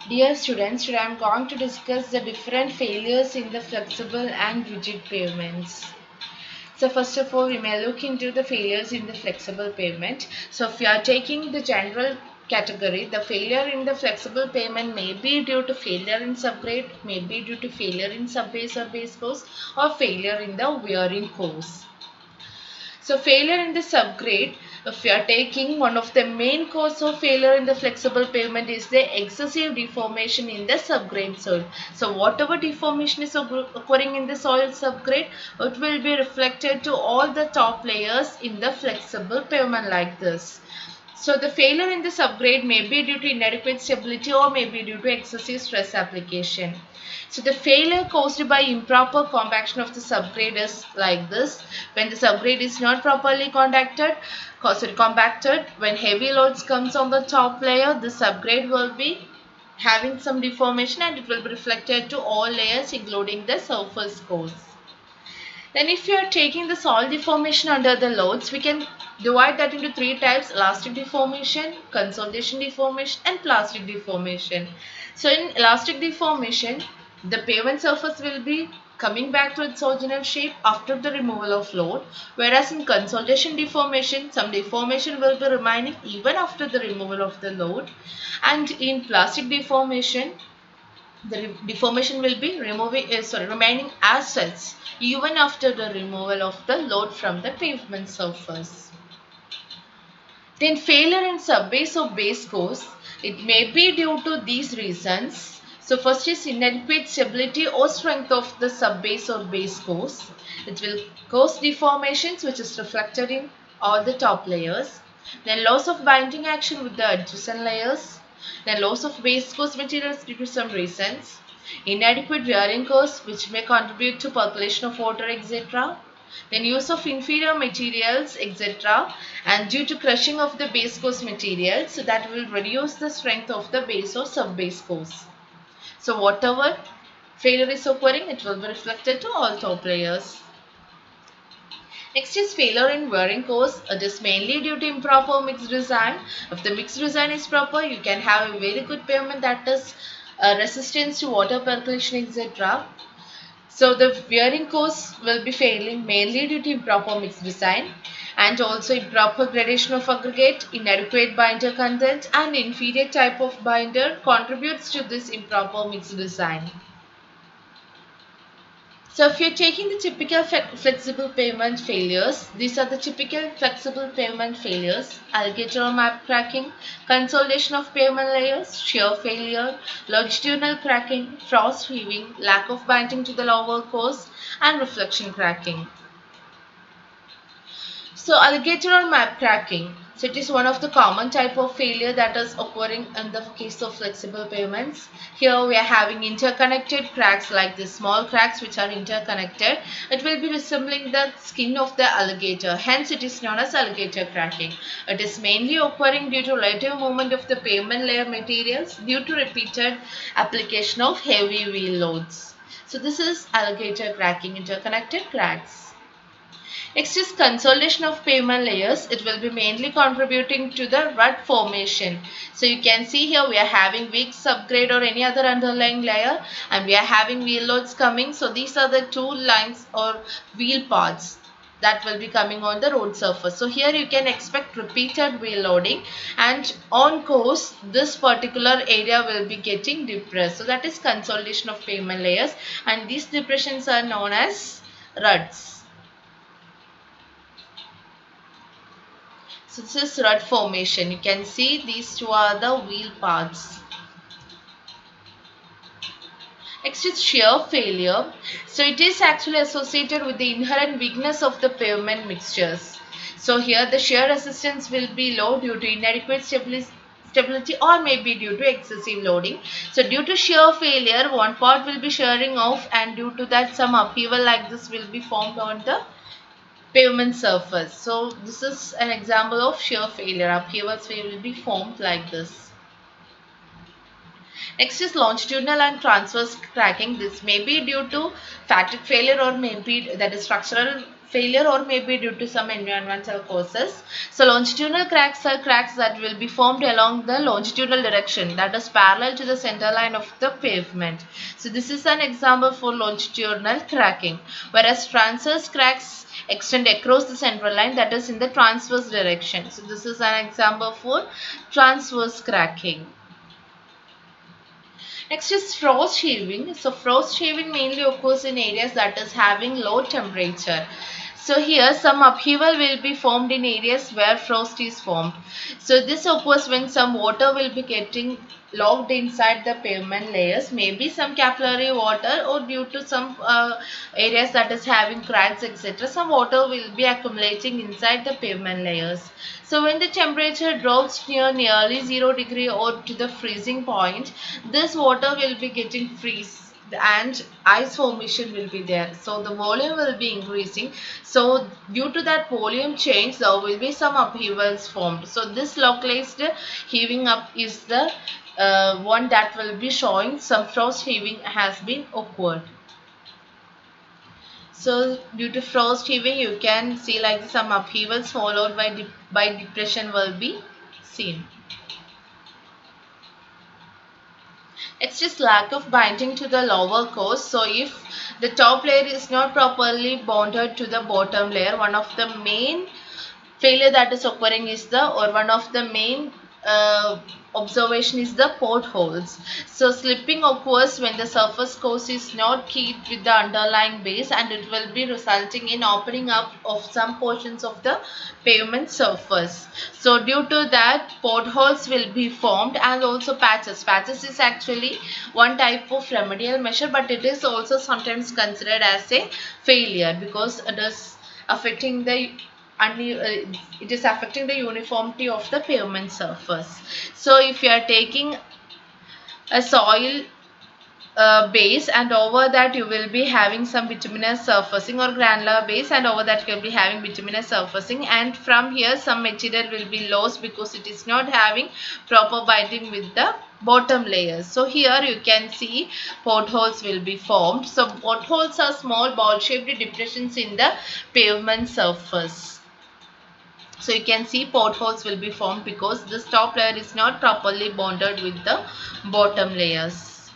Dear students, today I am going to discuss the different failures in the flexible and rigid pavements. So first of all, we may look into the failures in the flexible pavement. So if you are taking the general category, the failure in the flexible pavement may be due to failure in subgrade, may be due to failure in subbase or base course, or failure in the wearing course. So failure in the subgrade, if you are taking, one of the main cause of failure in the flexible pavement is the excessive deformation in the subgrade soil. So whatever deformation is occurring in the soil subgrade, it will be reflected to all the top layers in the flexible pavement like this. So the failure in the subgrade may be due to inadequate stability or may be due to excessive stress application. So the failure caused by improper compaction of the subgrade is like this. When the subgrade is not properly compacted, when heavy loads comes on the top layer, the subgrade will be having some deformation and it will be reflected to all layers including the surface course. Then if you are taking the soil deformation under the loads, we can divide that into three types: elastic deformation, consolidation deformation and plastic deformation. So in elastic deformation, the pavement surface will be coming back to its original shape after the removal of load, whereas in consolidation deformation, some deformation will be remaining even after the removal of the load, and in plastic deformation, the deformation will be remaining as such even after the removal of the load from the pavement surface. Then failure in subbase or base course, it may be due to these reasons. So first is inadequate stability or strength of the subbase or base course. It will cause deformations which is reflected in all the top layers. Then loss of binding action with the adjacent layers. Then loss of base course materials due to some reasons. Inadequate wearing course which may contribute to percolation of water, etc. Then use of inferior materials, etc. And due to crushing of the base course materials, so that will reduce the strength of the base or sub-base course. So whatever failure is occurring, it will be reflected to all top layers. Next is failure in wearing course. It is mainly due to improper mix design. If the mix design is proper, you can have a very good pavement that is resistance to water percolation, etc. So the wearing course will be failing mainly due to improper mix design and also improper gradation of aggregate, inadequate binder content and inferior type of binder contributes to this improper mix design. So if you're taking the typical flexible pavement failures, these are the typical flexible pavement failures: alligator map cracking, consolidation of pavement layers, shear failure, longitudinal cracking, frost heaving, lack of binding to the lower course, and reflection cracking. So alligator or map cracking. So it is one of the common type of failure that is occurring in the case of flexible pavements. Here we are having interconnected cracks like the small cracks which are interconnected. It will be resembling the skin of the alligator. Hence it is known as alligator cracking. It is mainly occurring due to relative movement of the pavement layer materials due to repeated application of heavy wheel loads. So this is alligator cracking, interconnected cracks. Next is consolidation of pavement layers. It will be mainly contributing to the rut formation. So you can see here we are having weak subgrade or any other underlying layer and we are having wheel loads coming. So these are the two lines or wheel paths that will be coming on the road surface. So here you can expect repeated wheel loading and on course this particular area will be getting depressed. So that is consolidation of pavement layers and these depressions are known as ruts. So this is rut formation. You can see these two are the wheel paths. Next is shear failure. So it is actually associated with the inherent weakness of the pavement mixtures. So here the shear resistance will be low due to inadequate stability or maybe due to excessive loading. So due to shear failure, one part will be shearing off and due to that some upheaval like this will be formed on the pavement surface. So this is an example of shear failure. Upheavals will be formed like this. Next is longitudinal and transverse cracking. This may be due to fatigue failure or maybe that is structural failure or maybe due to some environmental causes. So longitudinal cracks are cracks that will be formed along the longitudinal direction, that is parallel to the center line of the pavement. So this is an example for longitudinal cracking, whereas transverse cracks extend across the central line, that is in the transverse direction. So this is an example for transverse cracking. Next is frost heaving. So frost heaving mainly occurs in areas that is having low temperature. So here some upheaval will be formed in areas where frost is formed. So this occurs when some water will be getting locked inside the pavement layers, maybe some capillary water, or due to some areas that is having cracks, etc. Some water will be accumulating inside the pavement layers. So when the temperature drops nearly 0 degree or to the freezing point, this water will be getting freeze and ice formation will be there. So the volume will be increasing. So due to that volume change, there will be some upheavals formed. So this localized heaving up is the one that will be showing some frost heaving has been occurred. So due to frost heaving, you can see like some upheavals followed by depression will be seen. It's just lack of binding to the lower course. So if the top layer is not properly bonded to the bottom layer, one of the main failure that is occurring is one of the main observation is the potholes. So slipping occurs when the surface course is not kept with the underlying base, and it will be resulting in opening up of some portions of the pavement surface. So due to that, potholes will be formed, and also patches. Patches is actually one type of remedial measure, but it is also sometimes considered as a failure because it is affecting the it is affecting the uniformity of the pavement surface. So if you are taking a soil base, and over that you will be having some bituminous surfacing, or granular base, and over that you will be having bituminous surfacing, and from here some material will be lost because it is not having proper binding with the bottom layers. So here you can see potholes will be formed. So potholes are small ball shaped depressions in the pavement surface. So you can see potholes will be formed because this top layer is not properly bonded with the bottom layers.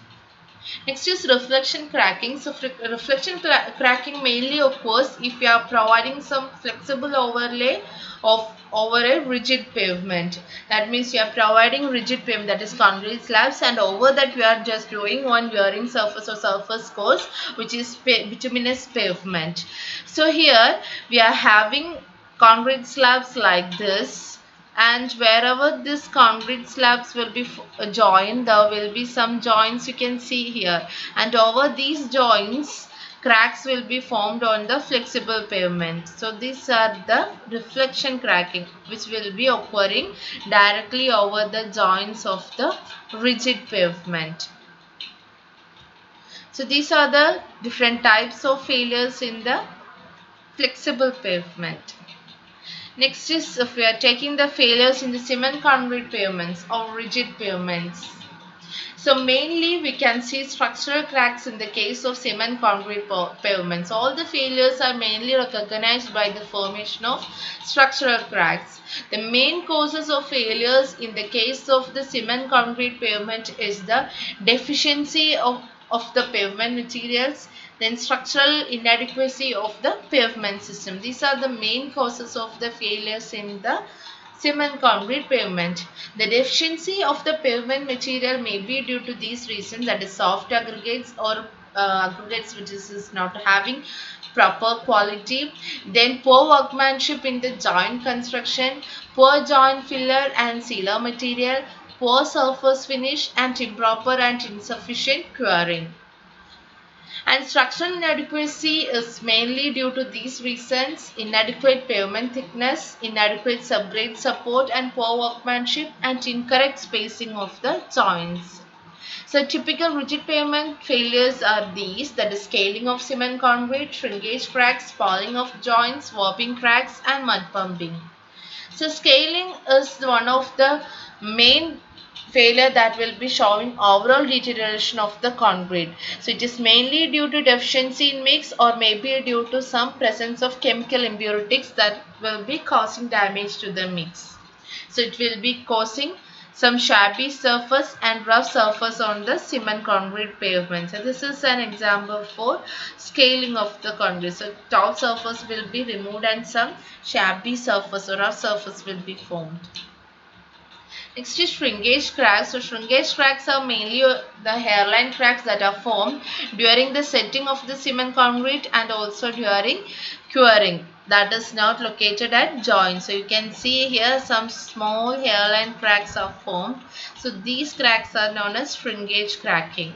Next is reflection cracking. So reflection cracking mainly occurs if you are providing some flexible overlay over a rigid pavement. That means you are providing rigid pavement, that is concrete slabs, and over that you are just doing one wearing surface or surface course which is bituminous pavement. So here we are having concrete slabs like this, and wherever this concrete slabs will be joined, there will be some joints you can see here, and over these joints cracks will be formed on the flexible pavement. So these are the reflection cracking which will be occurring directly over the joints of the rigid pavement. So these are the different types of failures in the flexible pavement. Next is if we are taking the failures in the cement concrete pavements or rigid pavements. So mainly we can see structural cracks in the case of cement concrete pavements. All the failures are mainly recognized by the formation of structural cracks. The main causes of failures in the case of the cement concrete pavement is the deficiency of the pavement materials, then structural inadequacy of the pavement system. These are the main causes of the failures in the cement concrete pavement. The deficiency of the pavement material may be due to these reasons, that is soft aggregates or aggregates which is not having proper quality, then poor workmanship in the joint construction, poor joint filler and sealer material, poor surface finish, and improper and insufficient curing. And structural inadequacy is mainly due to these reasons: inadequate pavement thickness, inadequate subgrade support, and poor workmanship, and incorrect spacing of the joints. So typical rigid pavement failures are these, that is scaling of cement concrete, shrinkage cracks, falling of joints, warping cracks, and mud pumping. So scaling is one of the main failure that will be showing overall deterioration of the concrete. So it is mainly due to deficiency in mix or maybe due to some presence of chemical impurities that will be causing damage to the mix. So it will be causing some shabby surface and rough surface on the cement concrete pavement. So this is an example for scaling of the concrete. So top surface will be removed and some shabby surface or rough surface will be formed. Next is shrinkage cracks. So shrinkage cracks are mainly the hairline cracks that are formed during the setting of the cement concrete and also during curing, that is not located at joint. So you can see here some small hairline cracks are formed. So these cracks are known as shrinkage cracking.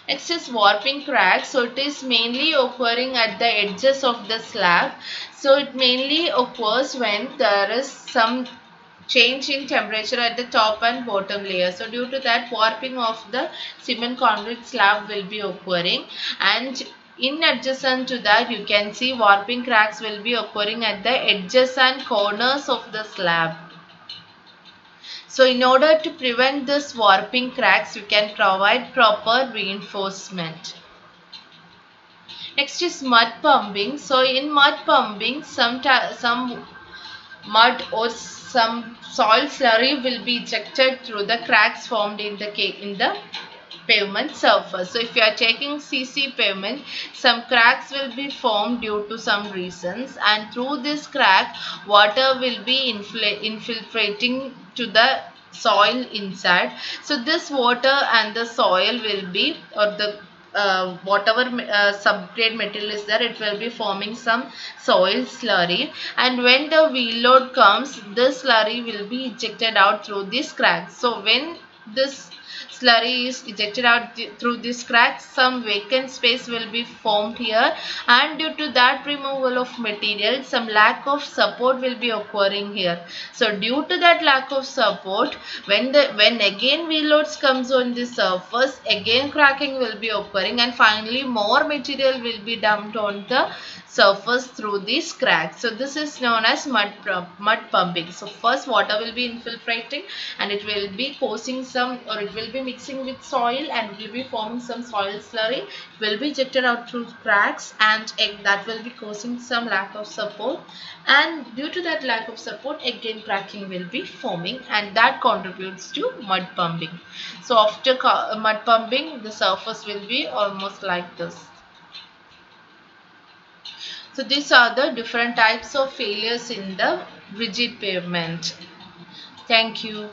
Next is warping cracks. So it is mainly occurring at the edges of the slab. So it mainly occurs when there is some change in temperature at the top and bottom layer. So due to that, warping of the cement concrete slab will be occurring, and in adjacent to that you can see warping cracks will be occurring at the edges and corners of the slab. So in order to prevent this warping cracks, you can provide proper reinforcement. Next is mud pumping. So in mud pumping, some mud or some soil slurry will be ejected through the cracks formed in the pavement surface. So if you are taking CC pavement, some cracks will be formed due to some reasons, and through this crack water will be infiltrating to the soil inside. So this water and the soil will be, or the whatever subgrade material is there, it will be forming some soil slurry, and when the wheel load comes, this slurry will be ejected out through this crack. So when this slurry is ejected out through this crack, some vacant space will be formed here, and due to that removal of material, some lack of support will be occurring here. So due to that lack of support, when again wheel loads comes on the surface, again cracking will be occurring, and finally more material will be dumped on the surface through these cracks. So this is known as mud pumping. So first water will be infiltrating and it will be causing some, or it will be mixing with soil and it will be forming some soil slurry. It will be ejected out through cracks, and that will be causing some lack of support, and due to that lack of support, again cracking will be forming, and that contributes to mud pumping. So after mud pumping, the surface will be almost like this. So these are the different types of failures in the rigid pavement. Thank you.